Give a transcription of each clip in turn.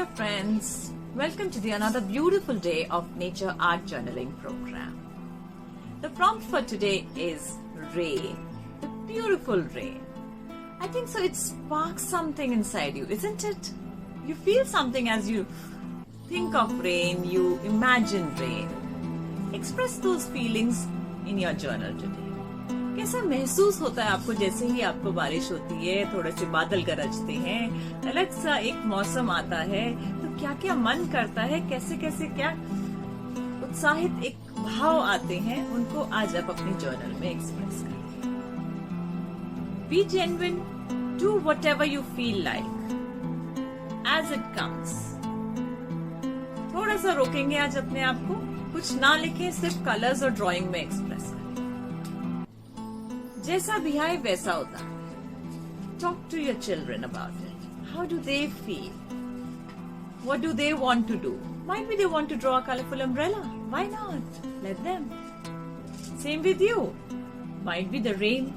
Hello friends, welcome to another beautiful day of Nature Art Journaling program. The prompt for today is rain, the beautiful rain. I think so it sparks something inside you, isn't it? You feel something as you think of rain, you imagine rain. Express those feelings in your journal today. कैसा महसूस होता है आपको जैसे ही आपको बारिश होती है, थोड़े से बादल गरजते हैं, अलग सा एक मौसम आता है, तो क्या क्या मन करता है, कैसे कैसे क्या उत्साहित एक भाव आते हैं, उनको आज आप अपनी जर्नल में एक्सप्रेस करिए. Be genuine, do whatever you feel like, as it comes. थोड़ा सा रोकेंगे आज अपने आप को, कुछ ना लिखें, सिर्फ कलर्स और ड्राइंग में एक्सप्रेस करें. जैसा भी है वैसा होता है. Talk to your children about it. How do they feel? What do they want to do? Might be they want to draw a colorful umbrella. Why not? Let them. Same with you. Might be the rain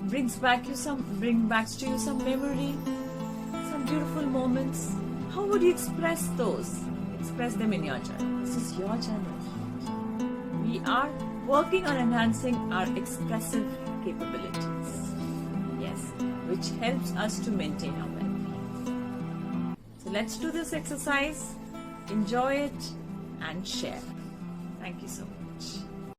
brings back to you some memory, some beautiful moments. How would you express those? Express them in your journal. This is your journal. We are working on enhancing our expressive capabilities. Yes, which helps us to maintain our well-being. So let's do this exercise, enjoy it and share. Thank you so much.